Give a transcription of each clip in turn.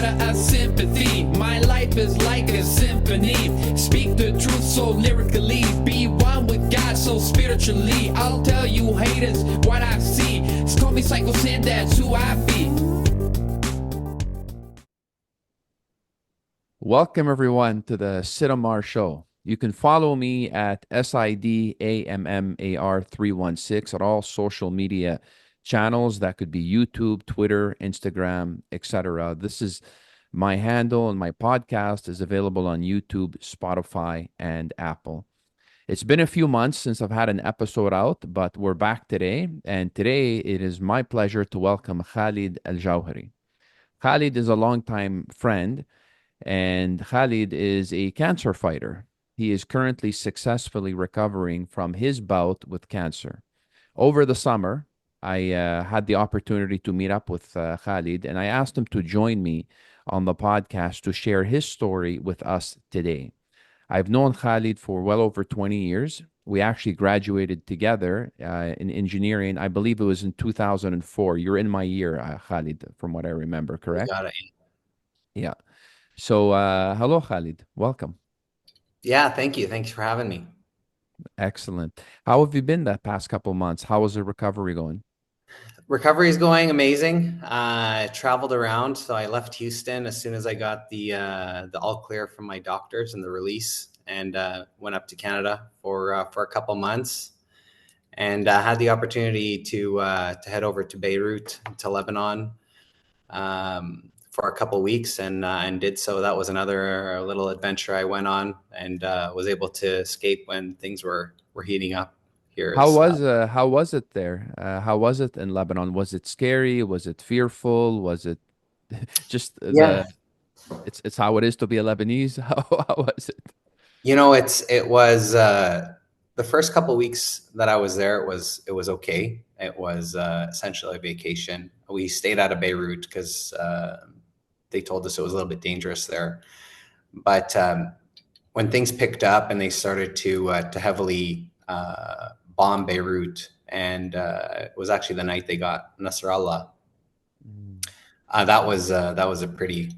a sympathy. My life is like a symphony. Speak the truth so lyrically. Be one with God so spiritually. I'll tell you haters what I see. Just call me Psycho Sid, that's who I be. Welcome everyone to the Sid Ammar Show. You can follow me at SIDAMMAR316 at all social media channels. That could be YouTube, Twitter, Instagram, etc. This is my handle, and my podcast is available on YouTube, Spotify, and Apple. It's been a few months since I've had an episode out, but we're back today. And today it is my pleasure to welcome Khalid Jawhari. Khalid is a longtime friend, and Khalid is a cancer fighter. He is currently successfully recovering from his bout with cancer. Over the summer, I had the opportunity to meet up with Khalid, and I asked him to join me on the podcast to share his story with us today. I've known Khalid for well over 20 years. We actually graduated together in engineering. I believe it was in 2004. You're in my year, Khalid, from what I remember, You correct? got it. Yeah. So, hello, Khalid. Welcome. Yeah, thank you. Thanks for having me. Excellent. How have you been that past couple months? How is the recovery going? Recovery is going amazing. Traveled around, so I left Houston as soon as I got the all clear from my doctors and the release, and went up to Canada for a couple months, and had the opportunity to head over to Beirut to Lebanon for a couple weeks, and did so. That was another little adventure I went on, and was able to escape when things were heating up here. How was it there? How was it in Lebanon? Was it scary? Was it fearful? Was it just Yeah, it's how it is to be a Lebanese? How was it? it was the first couple weeks that I was there. It was okay. It was essentially a vacation. We stayed out of Beirut because they told us it was a little bit dangerous there. But when things picked up and they started to heavily bomb Beirut, and it was actually the night they got Nasrallah. Mm. That was a pretty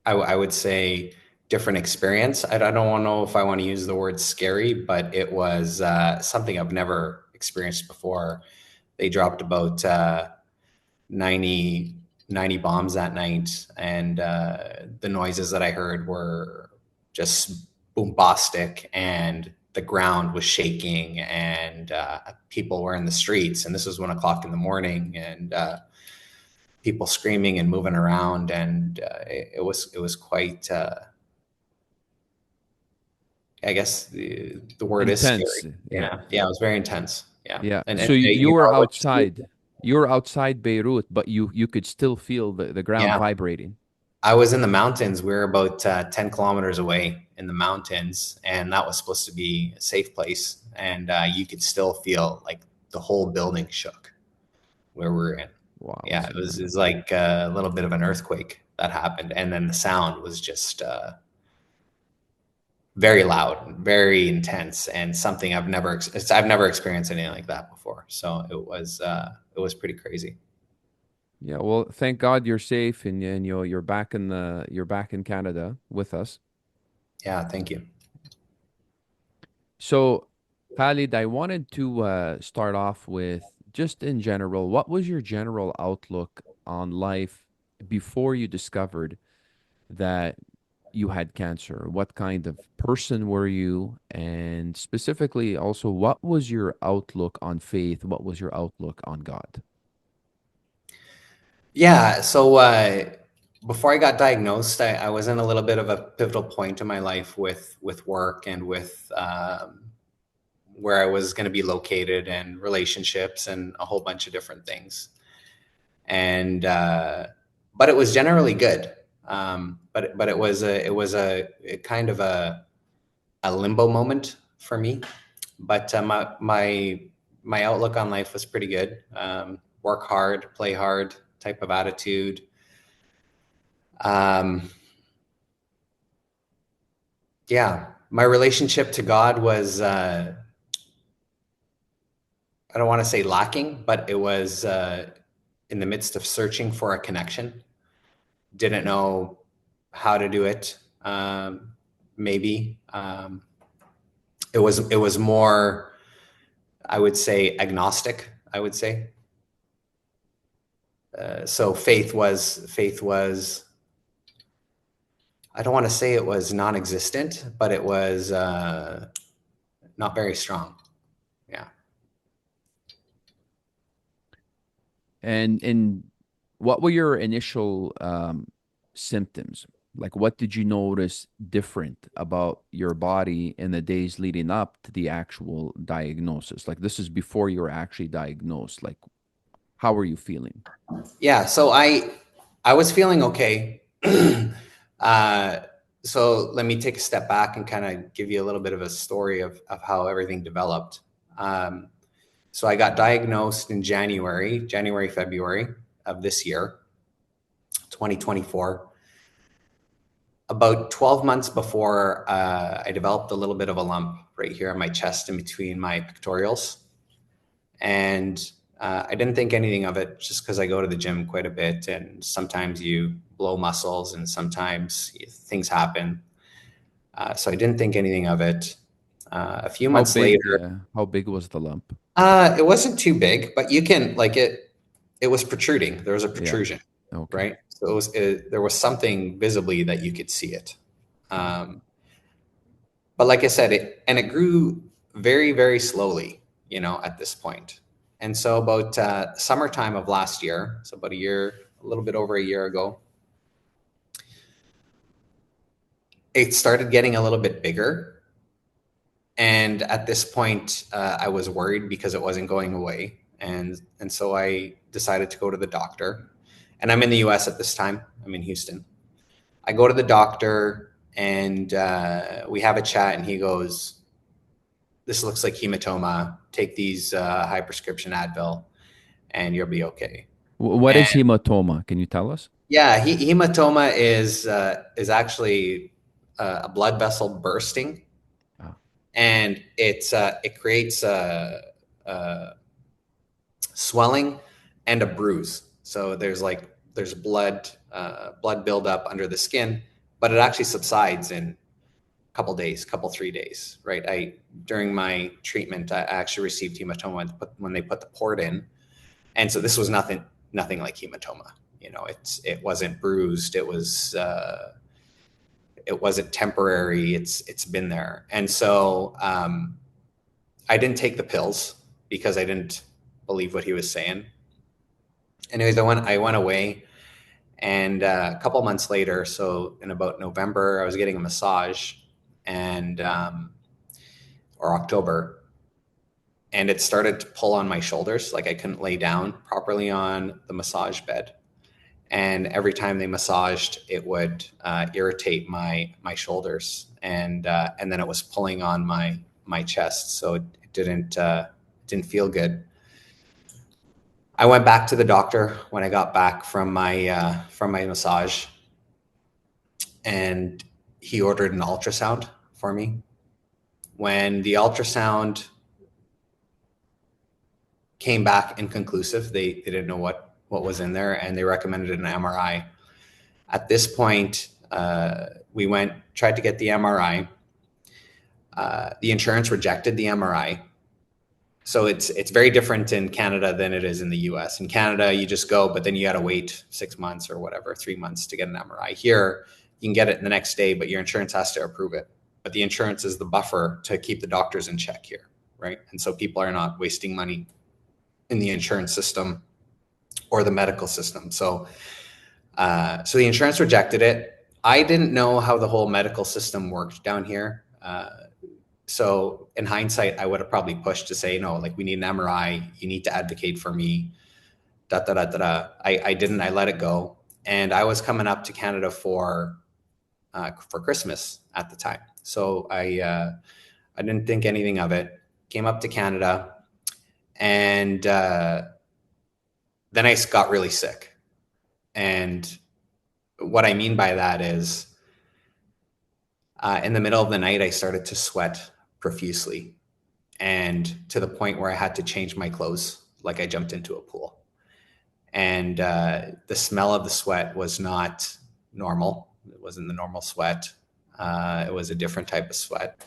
I would say different experience. I don't know if I want to use the word scary, but it was something I've never experienced before. They dropped about 90, 90 bombs that night, and the noises that I heard were just bombastic, and the ground was shaking, and people were in the streets, and this was 1 o'clock in the morning, and people screaming and moving around, and it was quite. I guess the word is Intense. scary. Yeah. Yeah, it was very intense. Yeah, Yeah. and So you you were know what? outside. You were outside Beirut, but you could still feel the ground Yeah, vibrating. I was in the mountains. We were about 10 kilometers away in the mountains, and that was supposed to be a safe place. And you could still feel like the whole building shook where we're in. Wow. Yeah, it was like a little bit of an earthquake that happened, and then the sound was just very loud, very intense, and something I've never experienced anything like that before. So it was pretty crazy. Yeah, well, thank God you're safe, and you're back in Canada with us. Yeah, thank you. So, Khalid, I wanted to start off with just in general, what was your general outlook on life before you discovered that you had cancer? What kind of person were you? And specifically, also, what was your outlook on faith? What was your outlook on God? Yeah, so before I got diagnosed, I was in a little bit of a pivotal point in my life with work and with where I was going to be located and relationships and a whole bunch of different things. And but it was generally good. But it was a kind of a limbo moment for me. But my outlook on life was pretty good. Work hard, play hard type of attitude. Um, yeah, my relationship to God was I don't want to say lacking, but it was in the midst of searching for a connection. Didn't know how to do it. Maybe it was more, I would say, agnostic. I would say. So faith was. I don't want to say it was non-existent, but it was not very strong. Yeah. And what were your initial symptoms? Like, what did you notice different about your body in the days leading up to the actual diagnosis? Like, this is before you were actually diagnosed. Like, how were you feeling? Yeah. So I was feeling okay. So let me take a step back and kind of give you a little bit of a story of how everything developed. So I got diagnosed in January, February of this year, 2024. About 12 months before, I developed a little bit of a lump right here on my chest in between my pectorals. And I didn't think anything of it just because I go to the gym quite a bit, and sometimes you blow muscles and sometimes things happen. So I didn't think anything of it. A few months later, How big was the lump? it wasn't too big, but you can like it was protruding. There was a Yeah. protrusion, Okay. right? So there was something visibly that you could see it. But like I said, it grew very, very slowly, at this point. And so about summertime of last year, so about a little bit over a year ago, it started getting a little bit bigger. And at this point, I was worried because it wasn't going away. And so I decided to go to the doctor. And I'm in the US at this time. I'm in Houston. I go to the doctor and we have a chat, and he goes, "This looks like hematoma. Take these high prescription Advil and you'll be okay." What is hematoma? Can you tell us? Yeah, hematoma is actually a blood vessel bursting. Oh. And it creates swelling and a bruise. So there's blood buildup under the skin, but it actually subsides in a couple days, 3 days, right? During my treatment, I actually received hematoma when they put the port in, and so this was nothing like hematoma. It wasn't bruised. It wasn't temporary. It's been there. And so I didn't take the pills because I didn't believe what he was saying. Anyways, I went away, and a couple months later, so in about November, I was getting a massage, and or October, and it started to pull on my shoulders. Like I couldn't lay down properly on the massage bed. And every time they massaged, it would irritate my shoulders, and then it was pulling on my chest, so it didn't feel good. I went back to the doctor when I got back from my massage, and he ordered an ultrasound for me. When the ultrasound came back inconclusive, they didn't know what was in there, and they recommended an MRI. At this point, we tried to get the MRI. The insurance rejected the MRI. So it's very different in Canada than it is in the US. In Canada, you just go, but then you got to wait 6 months or whatever, 3 months to get an MRI. Here, you can get it the next day, but your insurance has to approve it. But the insurance is the buffer to keep the doctors in check here, right? And so people are not wasting money in the insurance system or the medical system. So the insurance rejected it. I didn't know how the whole medical system worked down here. So in hindsight, I would have probably pushed to say, no, like we need an MRI. You need to advocate for me. I didn't. I let it go. And I was coming up to Canada for Christmas at the time. So I didn't think anything of it. Came up to Canada, and then I got really sick. And what I mean by that is in the middle of the night, I started to sweat profusely, and to the point where I had to change my clothes like I jumped into a pool. and the smell of the sweat was not normal. It wasn't the normal sweat. It was a different type of sweat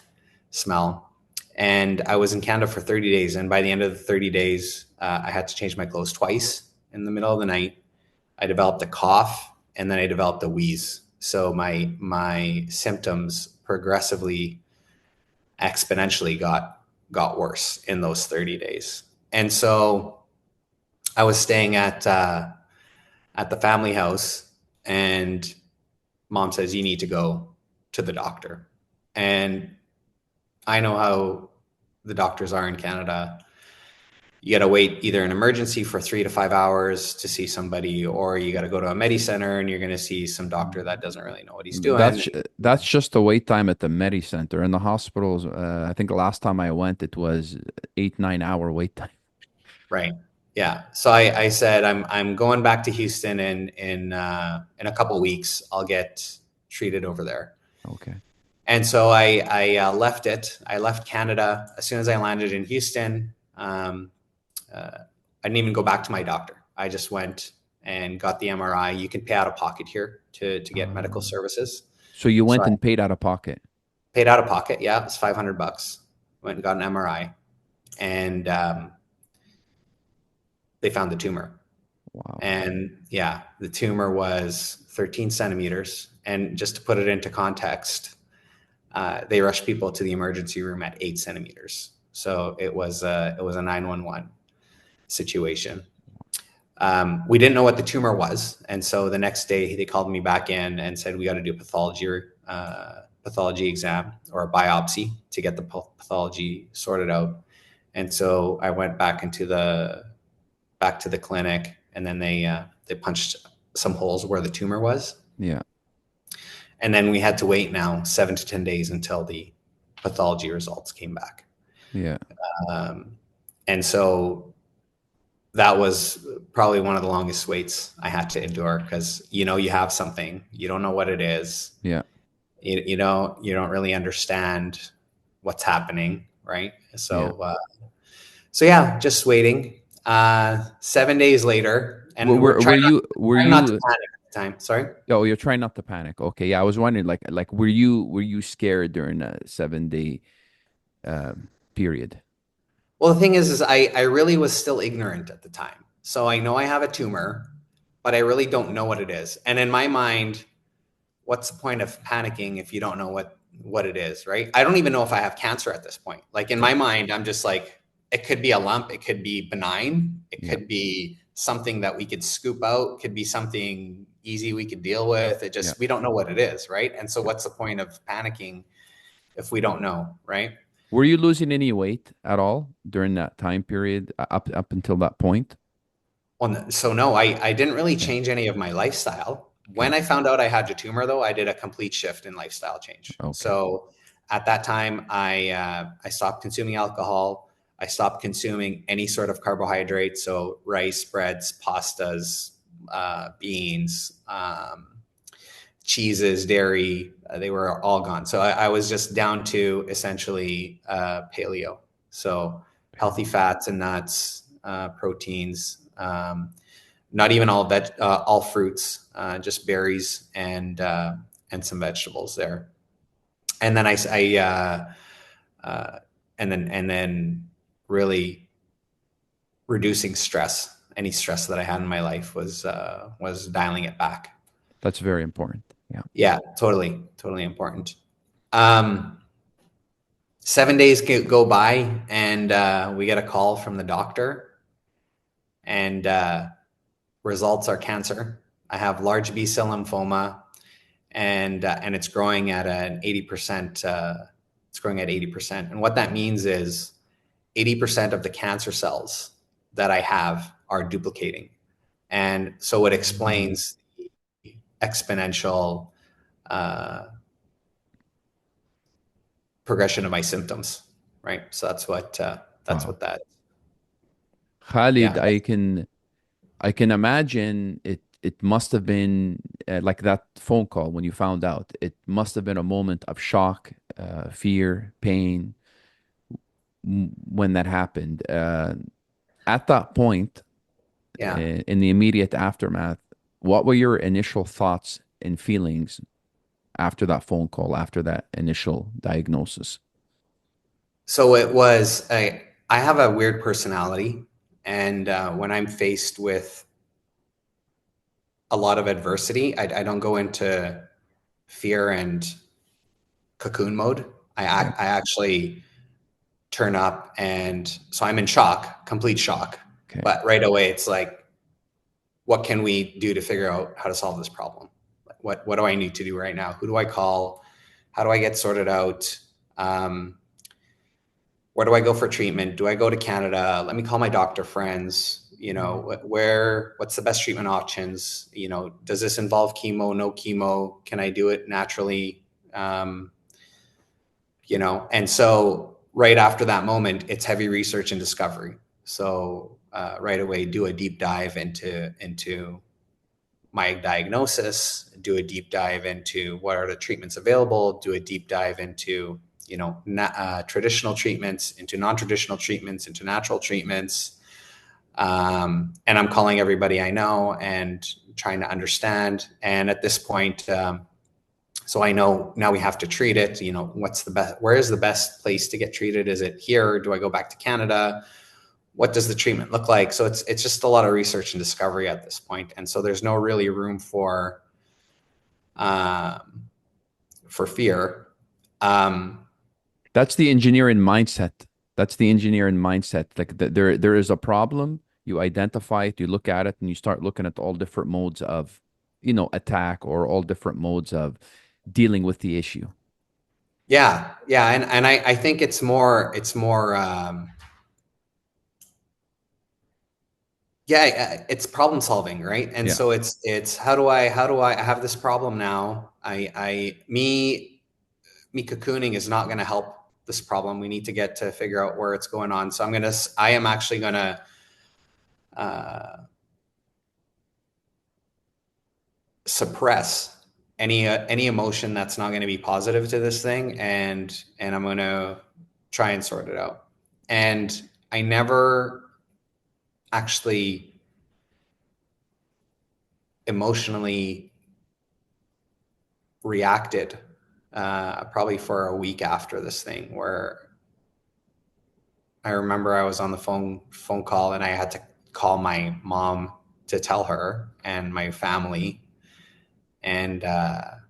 smell. And I was in Canada for 30 days. And by the end of the 30 days, I had to change my clothes twice in the middle of the night. I developed a cough, and then I developed a wheeze. So my symptoms progressively, exponentially got worse in those 30 days. And so I was staying at the family house, and mom says, you need to go to the doctor. And I know how the doctors are in Canada. You got to wait either an emergency for 3 to 5 hours to see somebody, or you got to go to a Medi Center and you're going to see some doctor that doesn't really know what he's doing. That's just the wait time at the Medi Center. In the hospitals, I think the last time I went, it was 8, 9 hour wait time. Right. Yeah. So I said, I'm going back to Houston in a couple of weeks. I'll get treated over there. Okay. And so I left it. I left Canada as soon as I landed in Houston. I didn't even go back to my doctor. I just went and got the MRI. You can pay out of pocket here to get medical services. So you went and paid out of pocket? Paid out of pocket. Yeah, it's $500. Went and got an MRI, and they found the tumor. Wow. And yeah, the tumor was 13 centimeters. And just to put it into context, they rushed people to the emergency room at 8 centimeters. So it was a 911 situation. We didn't know what the tumor was, and so the next day they called me back in and said we got to do a pathology exam or a biopsy to get the pathology sorted out. And so I went back to the clinic, and then they punched some holes where the tumor was. Yeah. And then we had to wait now 7 to 10 days until the pathology results came back. Yeah. And so that was probably one of the longest waits I had to endure, because you have something, you don't know what it is. Yeah. You don't really understand what's happening, right? So yeah, just waiting. 7 days later, and were you not to panic at the time. Sorry. Oh, you're trying not to panic. Okay. Yeah, I was wondering, like were you scared during a 7 day period? Well, the thing is I really was still ignorant at the time. So I know I have a tumor, but I really don't know what it is. And in my mind, what's the point of panicking if you don't know what it is, right? I don't even know if I have cancer at this point. Like in my mind, I'm just like, it could be a lump, it could be benign, it could be something that we could scoop out, could be something easy we could deal with. It just, we don't know what it is, right? And so what's the point of panicking if we don't know, right? Were you losing any weight at all during that time period up until that point? So no, I didn't really change any of my lifestyle. When I found out I had a tumor, though, I did a complete shift in lifestyle change. Okay. So at that time, I stopped consuming alcohol. I stopped consuming any sort of carbohydrate, so rice, breads, pastas, beans, cheeses, dairy, they were all gone. So I was just down to essentially paleo. So healthy fats and nuts, proteins, not even all fruits, just berries and some vegetables there. And then and then really reducing stress. Any stress that I had in my life was dialing it back. That's very important. Yeah. Yeah, totally important. 7 days go by, and we get a call from the doctor, and results are cancer. I have large B-cell lymphoma, and it's growing at an 80%. It's growing at 80%, and what that means is 80% of the cancer cells that I have are duplicating, and so it explains the exponential progression of my symptoms, right? So that's what that is. Khalid, I can imagine it must have been like that phone call when you found out. It must have been a moment of shock, fear, pain when that happened. At that point, Yeah. in the immediate aftermath, what were your initial thoughts and feelings after that phone call, after that initial diagnosis? So it was I have a weird personality, and when I'm faced with a lot of adversity, I don't go into fear and cocoon mode. Yeah. I actually turn up, and so I'm in shock, complete shock. Okay. But right away, it's like, what can we do to figure out how to solve this problem? What do I need to do right now? Who do I call? How do I get sorted out? Where do I go for treatment? Do I go to Canada? Let me call my doctor friends. You know, what's the best treatment options? You know, does this involve chemo? No chemo? Can I do it naturally? Um, you know, and so right after that moment, it's heavy research and discovery. So right away, do a deep dive into my diagnosis, do a deep dive into what are the treatments available, do a deep dive into, you know, traditional treatments, into non-traditional treatments, into natural treatments. And I'm calling everybody I know and trying to understand. And at this point, so I know now we have to treat it. You know, what's the best, where is the best place to get treated? Is it here? Do I go back to Canada? What does the treatment look like? So it's just a lot of research and discovery at this point. And so there's no really room for fear. That's the engineering mindset. That's the engineering mindset. Like there is a problem, you identify it, you look at it, and you start looking at all different modes of, attack, or all different modes of dealing with the issue. Yeah. Yeah. And I think it's more, yeah, it's problem solving, right? And Yeah. so it's how do I have this problem now? Me cocooning is not going to help this problem. We need to get to figure out where it's going on. So I am actually gonna suppress any emotion that's not going to be positive to this thing, and I'm going to try and sort it out. And I never actually emotionally reacted probably for a week after this thing, where I remember I was on the phone call and I had to call my mom to tell her and my family. And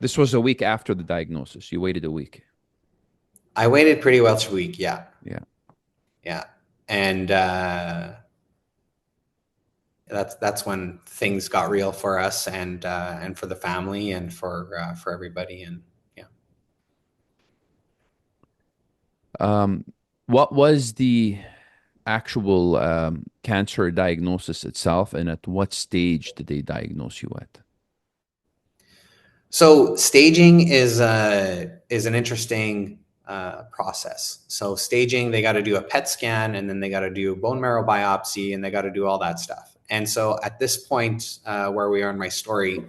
This was a week after the diagnosis. You waited a week. I waited pretty well a week. Yeah. Yeah. Yeah. And that's when things got real for us, and for the family, and for everybody. And yeah. What was the actual cancer diagnosis itself, and at what stage did they diagnose you at? So staging is an interesting process. So staging, they got to do a PET scan, and then they got to do a bone marrow biopsy, and they got to do all that stuff. And so at this point, where we are in my story,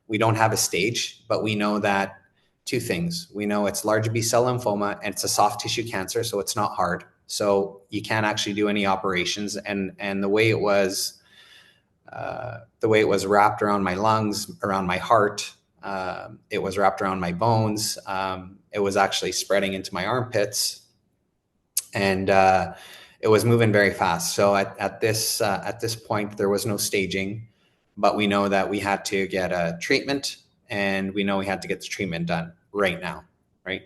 we don't have a stage, but we know that two things. We know it's large B-cell lymphoma, and it's a soft tissue cancer, so it's not hard. So you can't actually do any operations. And the way it was wrapped around my lungs, around my heart, it was wrapped around my bones. It was actually spreading into my armpits, and it was moving very fast. So at this point, there was no staging, but we know that we had to get a treatment, and we know we had to get the treatment done right now, right?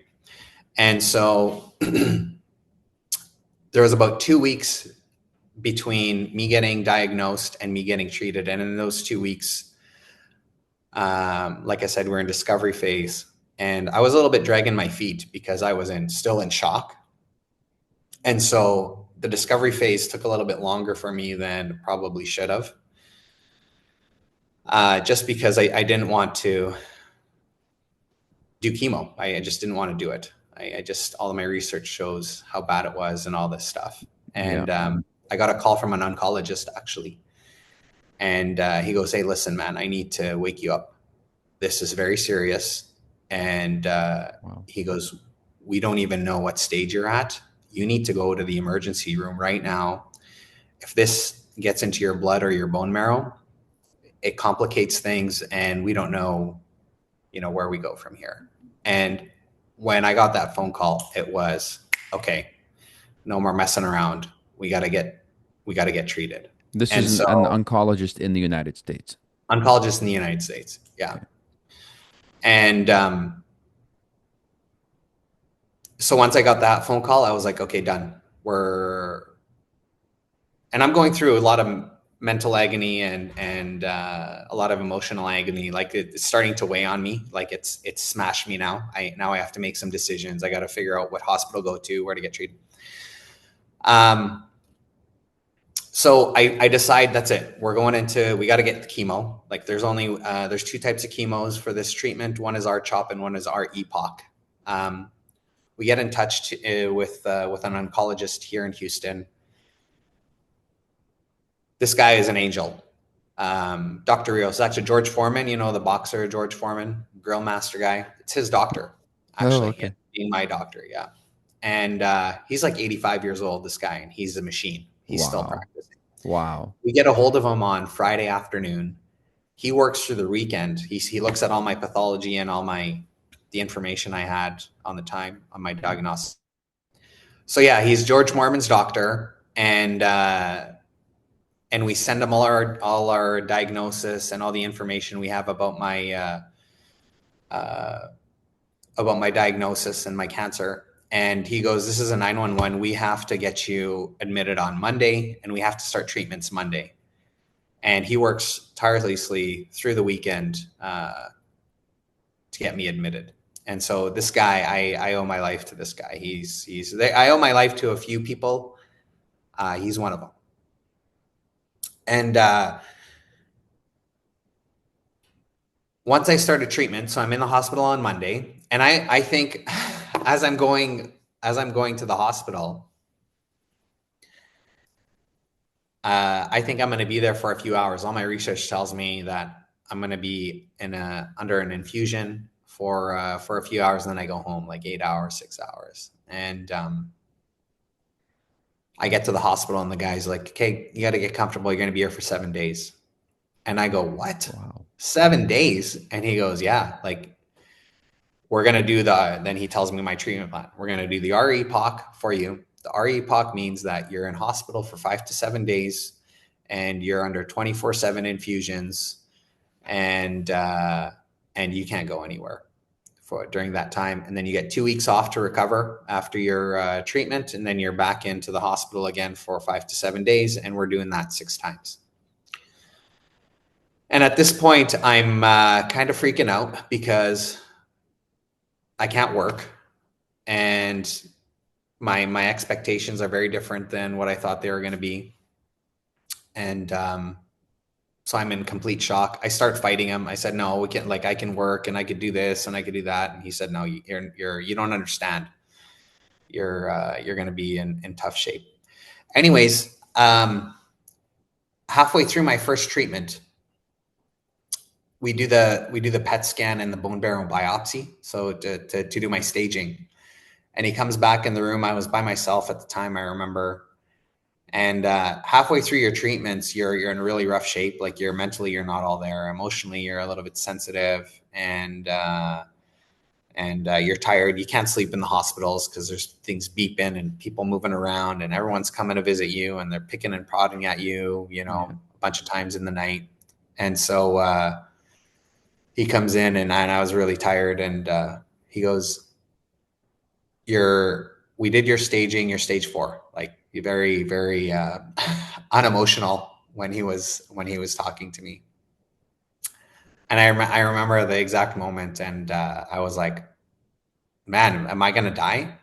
And so there was about 2 weeks between me getting diagnosed and me getting treated, and in those 2 weeks, like I said, we're in discovery phase, and I was a little bit dragging my feet because I was still in shock. And so the discovery phase took a little bit longer for me than probably should have, just because I didn't want to do chemo. I just didn't want to do it. All of my research shows how bad it was and all this stuff. And I got a call from an oncologist, actually. And he goes, "Hey, listen, man, I need to wake you up. This is very serious." And Wow. he goes, "We don't even know what stage you're at. You need to go to the emergency room right now. If this gets into your blood or your bone marrow, it complicates things, and we don't know, where we go from here. And when I got that phone call, it was, okay, no more messing around. We got to get treated. This And is so, an oncologist in the United States. oncologist in the United States. Yeah. Okay. And so once I got that phone call, I was like, okay, done. And I'm going through a lot of mental agony and a lot of emotional agony. Like it's starting to weigh on me. Like it's smashed me now. I have to make some decisions. I got to figure out what hospital to go to, where to get treated. So I decide that's it. We got to get chemo. Like there's two types of chemos for this treatment. One is R-CHOP and one is R-EPOC. We get in touch with an oncologist here in Houston. This guy is an angel. Dr. Rios, actually George Foreman, the boxer, George Foreman, grill master guy. It's his doctor, actually. Okay. Being my doctor, yeah. And he's like 85 years old, this guy, and he's a machine. He's still practicing. Wow. We get a hold of him on Friday afternoon. He works through the weekend. He looks at all my pathology and all the information I had on the time on my diagnosis. So yeah, he's George Mormon's doctor, and we send him all our diagnosis and all the information we have about my diagnosis and my cancer. And he goes, "This is a 911. We have to get you admitted on Monday, and we have to start treatments Monday." And he works tirelessly through the weekend to get me admitted. And so this guy, I owe my life to this guy. I owe my life to a few people. He's one of them. And once I started treatment, so I'm in the hospital on Monday, and I think as I'm going to the hospital, I think I'm going to be there for a few hours. All my research tells me that I'm going to be under an infusion for a few hours, and then I go home, like 8 hours, 6 hours. And I get to the hospital, and the guy's like, "Okay, you got to get comfortable. You're going to be here for 7 days." And I go, "What? Wow. 7 days?" And he goes, "Yeah, like we're going to do then he tells me my treatment plan. We're going to do the R-EPOC for you. The R-EPOC means that you're in hospital for 5 to 7 days, and you're under 24/7 infusions, and you can't go anywhere during that time. And then you get 2 weeks off to recover after your treatment, and then you're back into the hospital again for 5 to 7 days, and we're doing that 6 times." And at this point, I'm kind of freaking out because I can't work, and my expectations are very different than what I thought they were going to be. And so I'm in complete shock. I start fighting him. I said, "No, we can't. Like, I can work, and I could do this, and I could do that." And he said, "No, you don't understand. You're going to be in tough shape." Anyways, halfway through my first treatment, we do the PET scan and the bone marrow biopsy, so to do my staging. And he comes back in the room. I was by myself at the time, I remember. And halfway through your treatments, you're in really rough shape. Like you're not all there. Emotionally, you're a little bit sensitive, and you're tired. You can't sleep in the hospitals because there's things beeping and people moving around, and everyone's coming to visit you, and they're picking and prodding at you, a bunch of times in the night. And so he comes in, and I was really tired, and he goes, "We did your staging, your stage 4." Like very, very unemotional when he was talking to me. And I remember the exact moment, and I was like, "Man, am I gonna die?"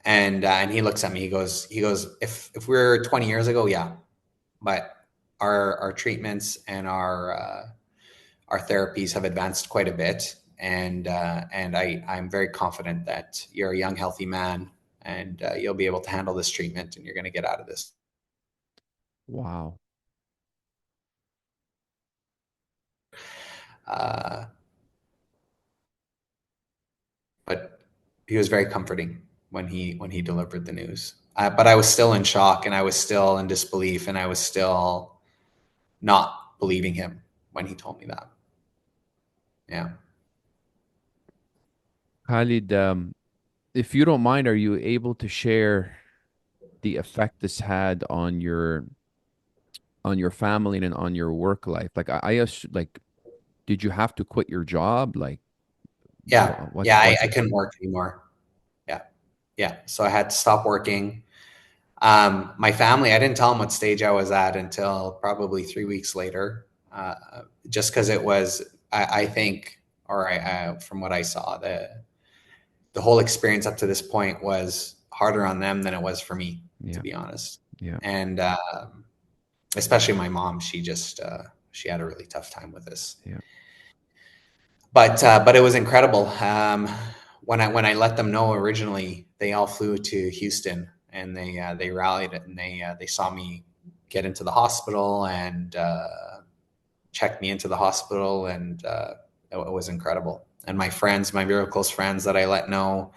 And he looks at me. He goes, If we were 20 years ago, yeah, but our treatments and our therapies have advanced quite a bit, and I'm very confident that you're a young, healthy man, and you'll be able to handle this treatment, and you're going to get out of this. Wow. But he was very comforting when he delivered the news. But I was still in shock, and I was still in disbelief, and I was still not believing him when he told me that. Yeah. Khalid, if you don't mind, are you able to share the effect this had on your family and on your work life? Like like, did you have to quit your job? Like, Yeah. Yeah. what? I couldn't work anymore. Yeah. Yeah. So I had to stop working. My family, I didn't tell them what stage I was at until probably 3 weeks later, just because it was, I think, or from what I saw, the whole experience up to this point was harder on them than it was for me, to Yeah, be honest. yeah, And especially my mom, she had a really tough time with this. yeah. But it was incredible. When I let them know originally, they all flew to Houston, and they rallied it, and they saw me get into the hospital, and checked me into the hospital, and it was incredible. And my friends, my very close friends that I let know,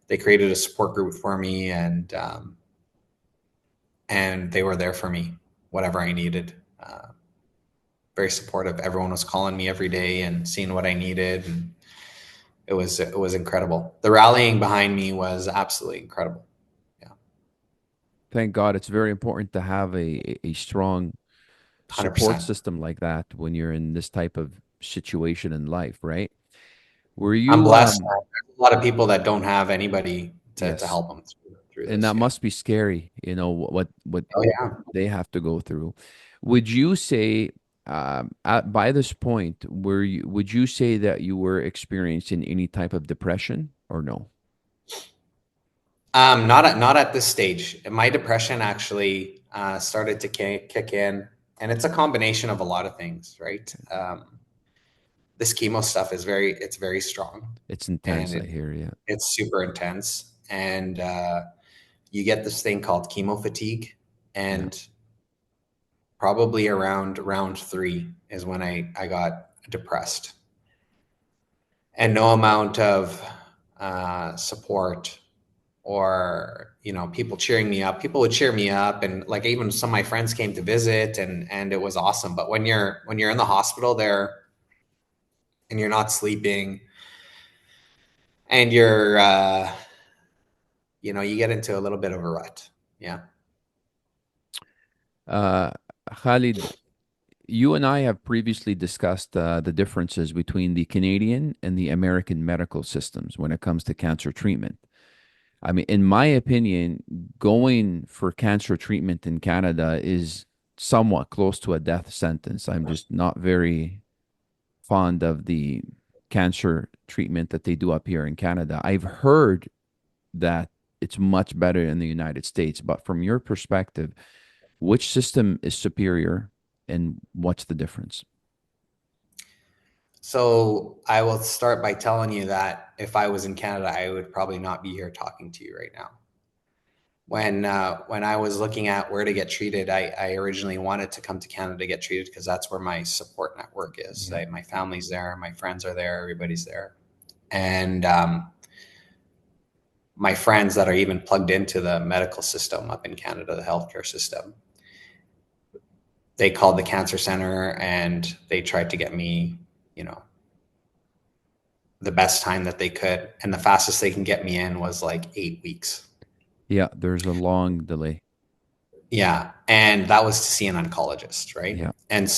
they created a support group for me, and they were there for me, whatever I needed. Very supportive. Everyone was calling me every day and seeing what I needed, and it was incredible. The rallying behind me was absolutely incredible. Yeah, Thank God. It's very important to have a strong hundred support percent. system like that when you're in this type of situation in life, right? Were I'm you, blessed. There's a lot of people that don't have anybody to yes, help them through and this. that Yeah. must be scary, what Oh yeah. they have to go through. Would you say, by this point, would you say that you were experiencing any type of depression or no? Not at this stage. My depression actually started to kick in, and it's a combination of a lot of things, right? This chemo stuff it's very strong, It's and intense, I hear you. it's super intense, and you get this thing called chemo fatigue, Yeah. and probably around round 3 is when I got depressed, and no amount of support, or people cheering me up. People would cheer me up, and like even some of my friends came to visit, and it was awesome. But when you're in the hospital there, and you're not sleeping, and you get into a little bit of a rut. Yeah. Uh, Khalid, you and I have previously discussed the differences between the Canadian and the American medical systems when it comes to cancer treatment. I mean, in my opinion, going for cancer treatment in Canada is somewhat close to a death sentence. I'm just not very fond of the cancer treatment that they do up here in Canada. I've heard that it's much better in the United States, but from your perspective, which system is superior and what's the difference? So I will start by telling you that if I was in Canada, I would probably not be here talking to you right now. When I was looking at where to get treated, I originally wanted to come to Canada to get treated because that's where my support network is. Yeah. My family's there, my friends are there, everybody's there, and my friends that are even plugged into the medical system up in Canada, the healthcare system, they called the cancer center and they tried to get me, you know, the best time that they could, and the fastest they can get me in was like 8 weeks. Yeah, there's a long delay. Yeah. And that was to see an oncologist, right? Yeah. And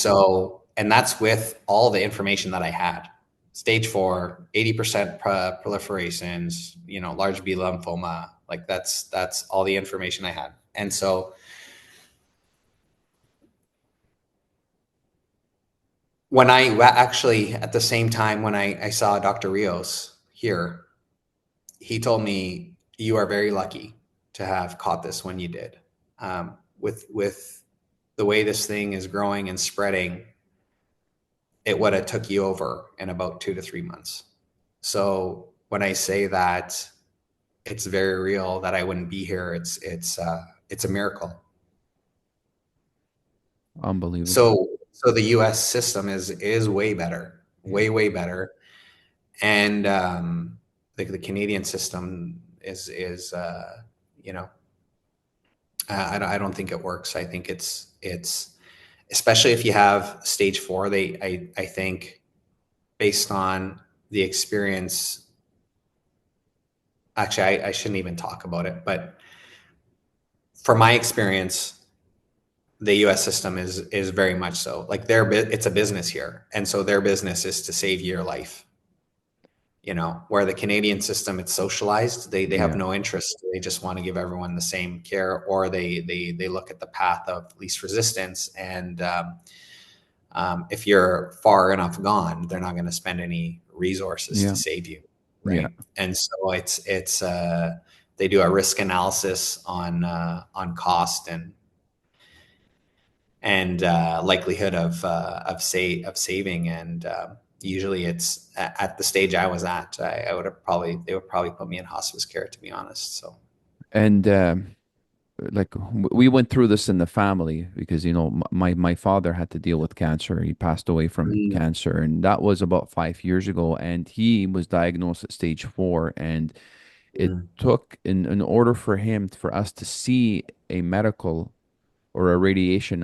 that's with all the information that I had. Stage 4, 80% proliferations, large B lymphoma. Like that's all the information I had. And so when actually at the same time when I saw Dr. Rios here, he told me, you are very lucky to have caught this when you did. With the way this thing is growing and spreading, it would have took you over in about 2 to 3 months. So when I say that it's very real that I wouldn't be here, it's a miracle. Unbelievable. So the U.S. system is way better, Yeah. way better, and the Canadian system is you know I don't think it works. I think it's especially if you have stage 4. I think based on the experience, actually, I shouldn't even talk about it, but from my experience, the U.S. system is very much so like it's a business here, and so their business is to save your life. Where the Canadian system, it's socialized. They have Yeah. no interest. They just want to give everyone the same care, or they look at the path of least resistance. And if you're far enough gone, they're not going to spend any resources to Yeah. save you, Yeah. right? And so it's they do a risk analysis on cost and likelihood of saving. And usually it's at the stage I was at, I would have they would probably put me in hospice care, to be honest. So. And like we went through this in the family because my father had to deal with cancer. He passed away from Mm, cancer, and that was about 5 years ago. And he was diagnosed at stage 4, and it mm, took in order for us to see a medical or a radiation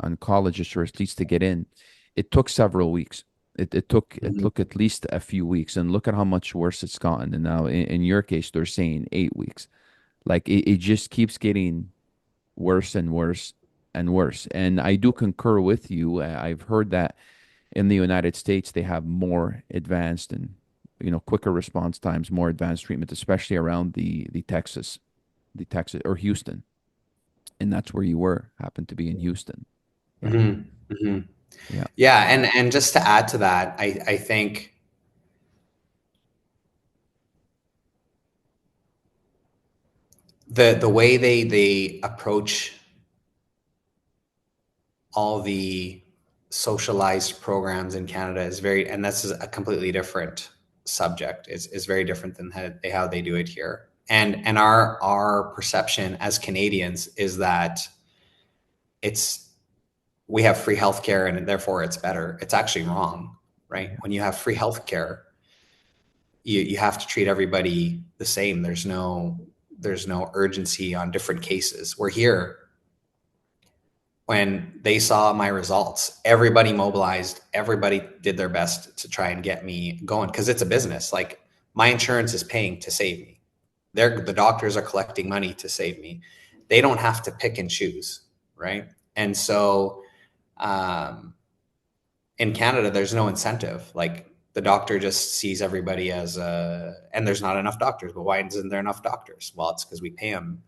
oncologist, or at least to get in, it took several weeks. It mhm. took at least a few weeks, and look at how much worse it's gotten. And now in your case, they're saying 8 weeks. Like it just keeps getting worse and worse and worse. And I do concur with you. I've heard that in the United States they have more advanced and quicker response times, more advanced treatment, especially around the Texas or Houston, and that's where you happened to be in Houston. Yeah, Mhm, mhm. yeah, Yeah, and just to add to that, I think the way they approach all the socialized programs in Canada is very, and this is a completely different subject. Is very different than how they do it here. And our perception as Canadians is that it's we have free healthcare and therefore it's better. It's actually wrong, right? yeah. When you have free healthcare, you have to treat everybody the same. There's no urgency on different cases. We're here, when they saw my results, everybody mobilized, everybody did their best to try and get me going, because it's a business. Like, my insurance is paying to save me. The doctors are collecting money to save me. They don't have to pick and choose, right? And so um, in Canada, there's no incentive. Like, the doctor just sees everybody as and there's not enough doctors. But why isn't there enough doctors? Well, it's because we pay them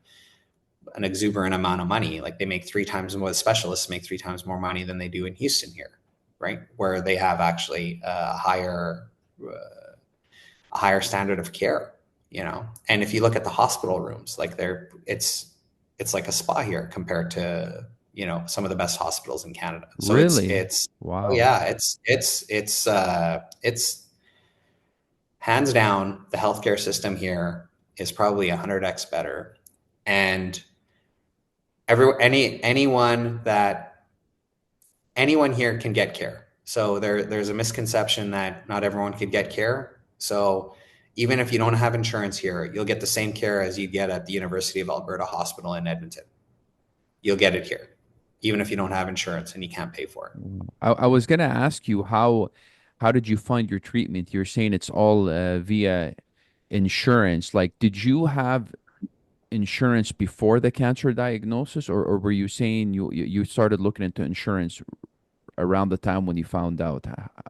an exuberant amount of money. Like, they make 3 times more, specialists make 3 times more money than they do in Houston here, right? Where they have actually a higher standard of care, And if you look at the hospital rooms, like it's like a spa here compared to, some of the best hospitals in Canada. So Really? oh Wow. yeah, it's hands down, the healthcare system here is probably 100x better. And anyone here can get care. So there's a misconception that not everyone could get care. So even if you don't have insurance here, you'll get the same care as you get at the University of Alberta Hospital in Edmonton. You'll get it here, even if you don't have insurance and you can't pay for it. I was gonna ask you how did you find your treatment? You're saying it's all via insurance. Like, did you have insurance before the cancer diagnosis, or were you saying you started looking into insurance around the time when you found out?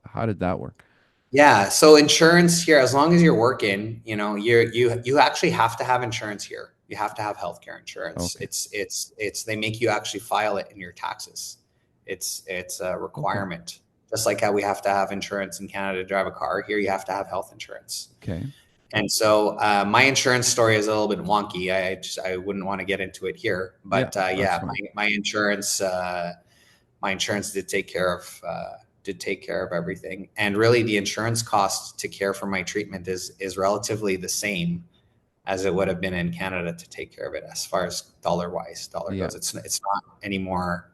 How did that work? Yeah. So insurance here, as long as you're working, you actually have to have insurance here. You have to have healthcare insurance. Okay. It's they make you actually file it in your taxes. It's a Okay. requirement. Just like how we have to have insurance in Canada to drive a car, here you have to have health insurance. Okay. And so my insurance story is a little bit wonky. I wouldn't want to get into it here, Yeah, but that's yeah, fine. my insurance did take care of everything. And really, the insurance cost to care for my treatment is relatively the same as it would have been in Canada to take care of it. As far as dollar Yeah. goes, it's not any more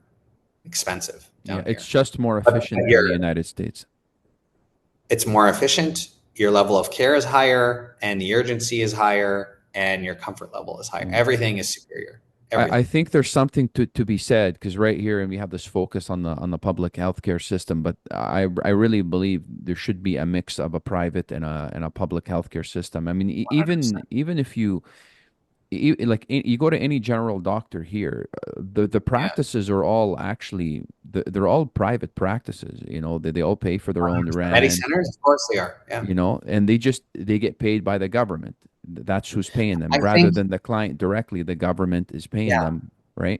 expensive Yeah, down it's here. just more But efficient than the here, United States. it's more efficient. Your level of care is higher, and the urgency is higher, and your comfort level is higher. Yeah. Everything is superior. I everything. think there's something to be said, because right here, and we have this focus on the public healthcare system, but I really believe there should be a mix of a private and a public healthcare system. I mean, 100%. even if you go to any general doctor here, the Yeah. practices are all actually they're all private practices. They all pay for their own 100%. Medi rent, centers, of course they are. Yeah. and they get paid by the government. That's who's paying them, I rather think, than the client directly. The government is paying yeah, them, right?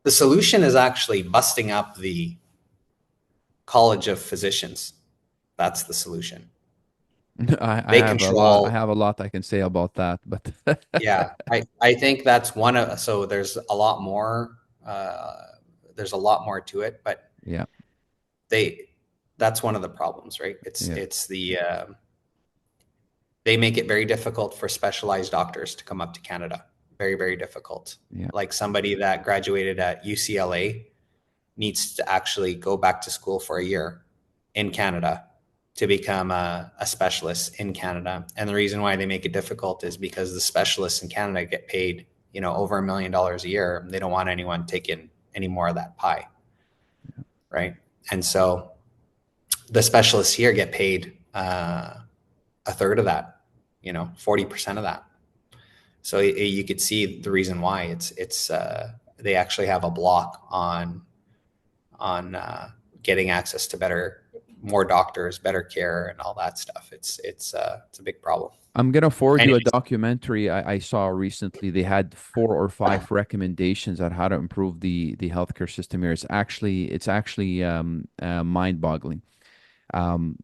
the solution is actually busting up the College of Physicians. That's the solution. I They have a lot. I control. have a lot I can say about that, but Yeah, I think that's one of, so there's a lot more, there's a lot more to it, but yeah, they, that's one of the problems, right? It's, yeah, it's the, they make it very difficult for specialized doctors to come up to Canada. Very, very difficult. yeah. Like somebody that graduated at UCLA needs to actually go back to school for a year in Canada to become a specialist in Canada. And the reason why they make it difficult is because the specialists in Canada get paid, over $1 million a year. They don't want anyone taking any more of that pie, right? And so the specialists here get paid a third of that, 40% of that. So you could see the reason why it's they actually have a block on getting access to more doctors, better care, and all that stuff. It's a big problem. I'm gonna forward you a Anyways, documentary I saw recently. They had 4 or 5 recommendations on how to improve the healthcare system here. It's actually mind-boggling. Um,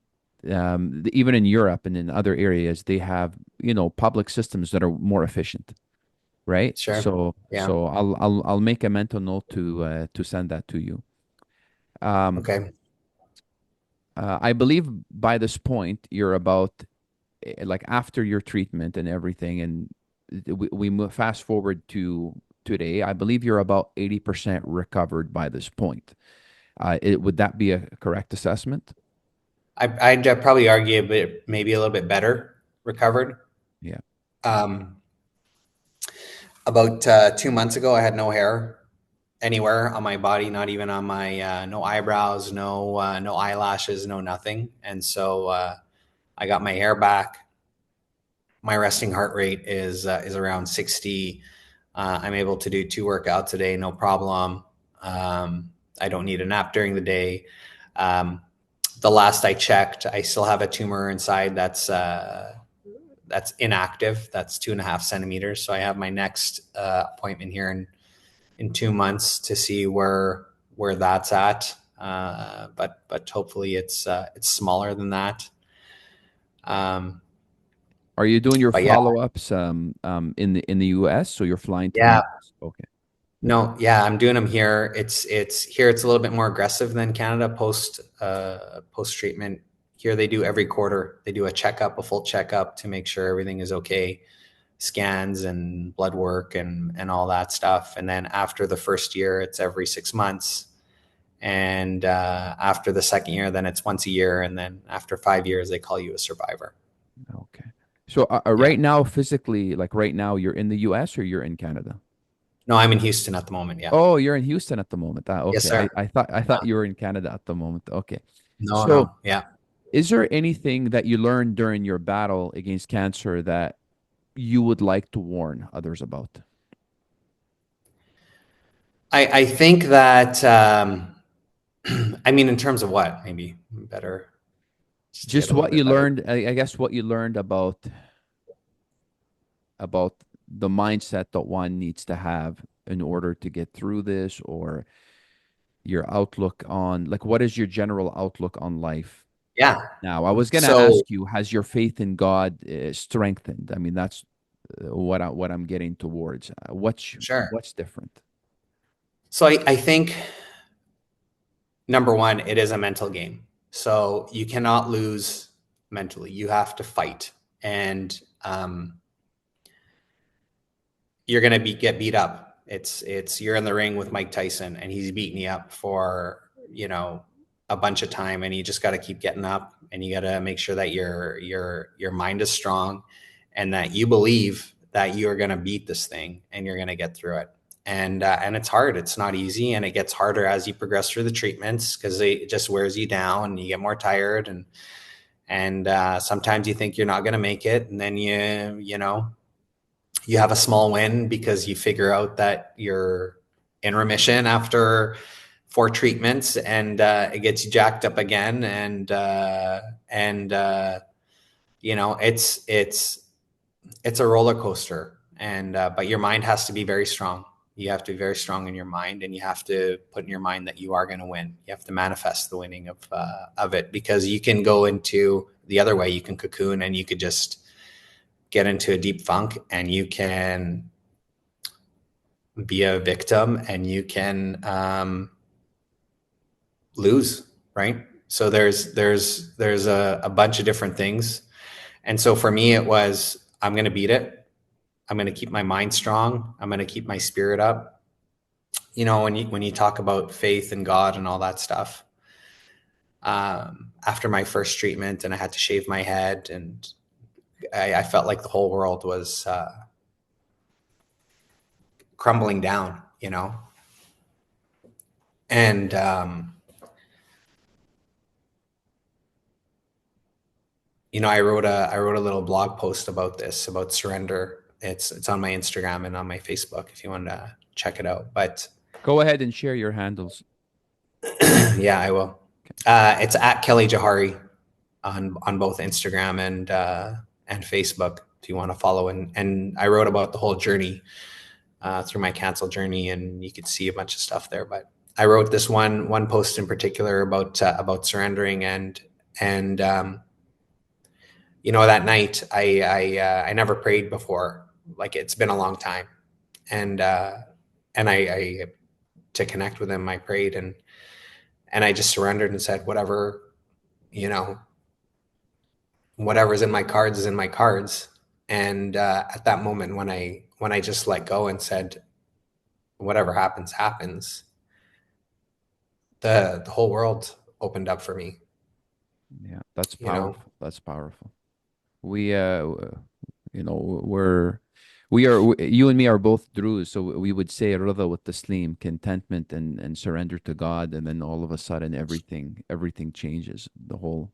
Even in Europe and in other areas, they have public systems that are more efficient, right? sure, So yeah, I'll make a mental note to send that to you. Um, okay, I believe by this point you're about like after your treatment and everything, and we move fast forward to today. I believe you're about 80% recovered by this point. Would that be a correct assessment? I'd probably argue a bit, maybe a little bit better recovered. Yeah. Um, about 2 months ago, I had no hair anywhere on my body, not even on my no eyebrows, no eyelashes, no nothing. And so I got my hair back. My resting heart rate is around 60. I'm able to do 2 workouts a day, no problem. I don't need a nap during the day. The last I checked, I still have a tumor inside that's inactive. That's 2.5 centimeters. So I have my next appointment here in 2 months to see where that's at. But hopefully it's smaller than that. Are you doing your But yeah, follow-ups in the US? So you're flying to the yeah, US? Okay. no, yeah, I'm doing them here. It's here. It's a little bit more aggressive than Canada post treatment. Here they do every quarter. They do a checkup, a full checkup to make sure everything is okay, scans and blood work and all that stuff. And then after the first year, it's every 6 months. And after the second year, then it's once a year. And then after 5 years, they call you a survivor. Okay. So Yeah. right now, physically, like right now, you're in the US or you're in Canada? No, I'm in Houston at the moment. Yeah. Oh, you're in Houston at the moment. Yes, Okay. sir. I thought you were in Canada at the moment. Okay. No, So no. Yeah. is there anything that you learned during your battle against cancer that you would like to warn others about? I think that, I mean, in terms of what, maybe better just to get Just a little what you bit better. learned, I guess what you learned about the mindset that one needs to have in order to get through this, or your outlook on, like, what is your general outlook on life Yeah. now? I was going to So ask you, has your faith in God strengthened? I mean, that's what I'm getting towards. sure. What's different? So I think number one, it is a mental game. So you cannot lose mentally. You have to fight, and you're going to get beat up. You're in the ring with Mike Tyson, and he's beating you up for a bunch of time, and you just got to keep getting up, and you got to make sure that your mind is strong, and that you believe that you are going to beat this thing and you're going to get through it. and it's hard. It's not easy, and it gets harder as you progress through the treatments because it just wears you down, and you get more tired, and sometimes you think you're not going to make it, and then you know you have a small win because you figure out that you're in remission after 4 treatments, and it gets you jacked up again, and you know it's a roller coaster, and but your mind has to be very strong. You have to be very strong in your mind, and you have to put in your mind that you are going to win. You have to manifest the winning of it, because you can go into the other way. You can cocoon, and you could just get into a deep funk, and you can be a victim, and you can lose, right? So there's a bunch of different things, and so for me it was, I'm going to beat it. I'm going to keep my mind strong. I'm going to keep my spirit up. You know, when you talk about faith and God and all that stuff, after my first treatment, and I had to shave my head, and I felt like the whole world was crumbling down, you know, and you know, I wrote a little blog post about this, about surrender. It's on my Instagram and on my Facebook if you want to check it out. But Go ahead and share your handles. yeah, I will. It's at Khalid Jawhari on both Instagram and Facebook if you want to follow. And I wrote about the whole journey through my cancel journey, and you could see a bunch of stuff there. But I wrote this one post in particular about surrendering, and you know, that night I never prayed before. Like, it's been a long time, and I to connect with him, I prayed, and I just surrendered and said, whatever, you know, whatever's in my cards is in my cards. And at that moment, when I just let go and said, whatever happens, happens, the whole world opened up for me. Yeah, that's You know, powerful. That's powerful. We you know, we are you and me are both Druze, so we would say rida with taslim, contentment and surrender to God, and then all of a sudden everything changes. The whole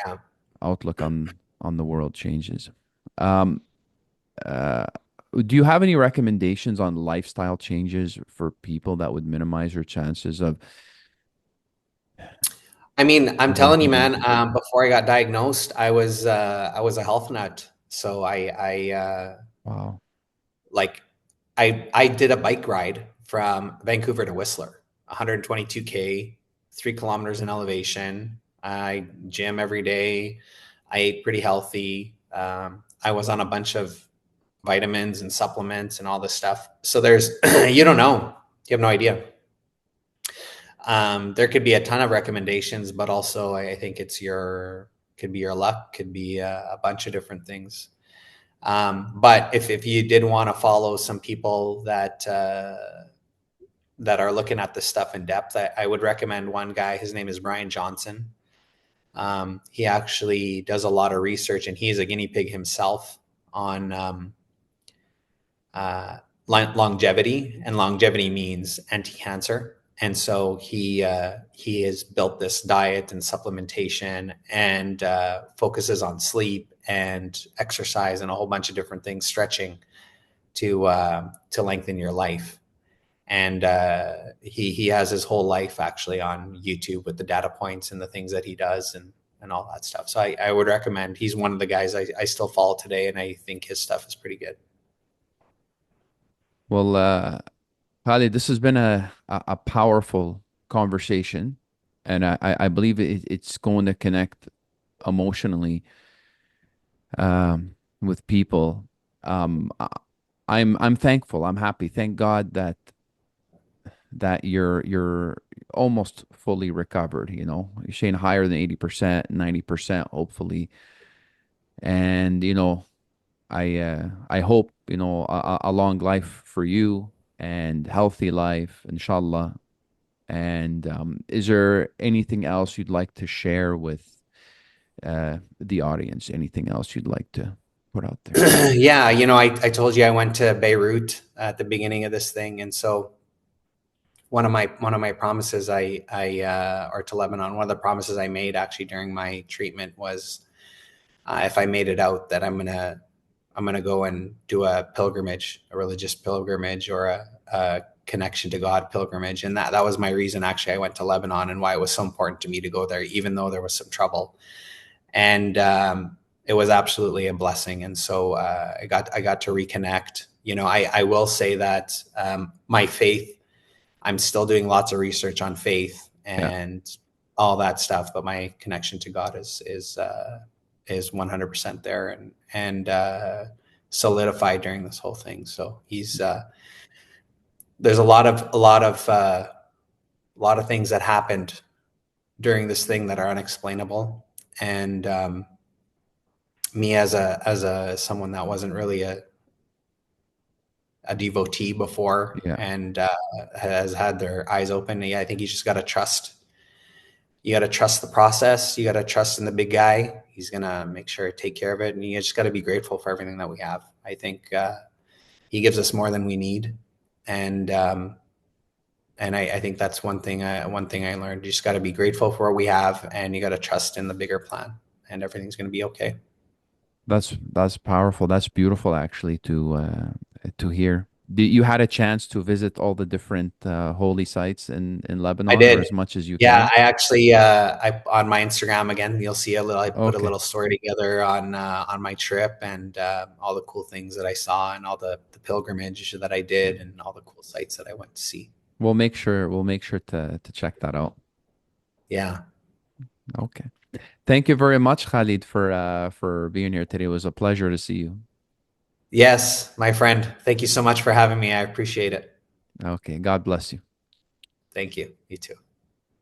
yeah. outlook on the world changes. Um, uh, do you have any recommendations on lifestyle changes for people that would minimize your chances of I mean, I'm telling you, preventing man. anything? Before I got diagnosed, I was a health nut. So I Wow. like I did a bike ride from Vancouver to Whistler, 122K, 3 kilometers in elevation. I gym every day. I ate pretty healthy. I was on a bunch of vitamins and supplements and all this stuff. So there's, you don't know, you have no idea. There could be a ton of recommendations, but also I think could be your luck, could be a bunch of different things. But if you did want to follow some people that that are looking at this stuff in depth, I would recommend one guy. His name is Brian Johnson. He actually does a lot of research, and he's a guinea pig himself on longevity, and longevity means anti-cancer. And so he has built this diet and supplementation, and focuses on sleep and exercise and a whole bunch of different things, stretching to lengthen your life. And he has his whole life actually on YouTube with the data points and the things that he does, and all that stuff. So I would recommend. He's one of the guys I still follow today, and I think his stuff is pretty good. Well, Khalid, this has been a powerful conversation, and I believe it's going to connect emotionally with people. I'm thankful. I'm happy. Thank God that you're almost fully recovered. You know, you're saying higher than 80%, 90%, hopefully. And I hope a long life for you and healthy life, inshallah. And is there anything else you'd like to share with the audience? Anything else you'd like to? put out there? Yeah, I told you I went to Beirut at the beginning of this thing, and so one of my promises or to Lebanon, one of the promises I made actually during my treatment was, if I made it out, that I'm gonna go and do a pilgrimage, a religious pilgrimage, or a connection to God pilgrimage, and that was my reason. Actually, I went to Lebanon, and why it was so important to me to go there, even though there was some trouble, and it was absolutely a blessing. And so I got to reconnect. I will say that my faith. I'm still doing lots of research on faith Yeah. and all that stuff, but my connection to God is 100% there and solidified during this whole thing. So there's a lot of things that happened during this thing that are unexplainable, and me as someone that wasn't really a devotee before, Yeah. and has had their eyes open. Yeah, I think you just got to trust. You got to trust the process. You got to trust in the big guy. He's gonna make sure to take care of it, and you just got to be grateful for everything that we have. I think he gives us more than we need, and I think that's one thing I learned. You just got to be grateful for what we have, and you got to trust in the bigger plan, and everything's gonna be okay. That's powerful. That's beautiful, actually, to hear. You had a chance to visit all the different holy sites in I Lebanon, or did. as much as you Yeah, can? I actually, I on my Instagram again, you'll see I put a Okay. little story together on my trip, and all the cool things that I saw, and all the pilgrimage that I did, and all the cool sites that I went to see. We'll make sure to check that out. Yeah. Okay. Thank you very much, Khalid, for being here today. It was a pleasure to see you. Yes, my friend. Thank you so much for having me. I appreciate it. Okay. God bless you. Thank you. You too.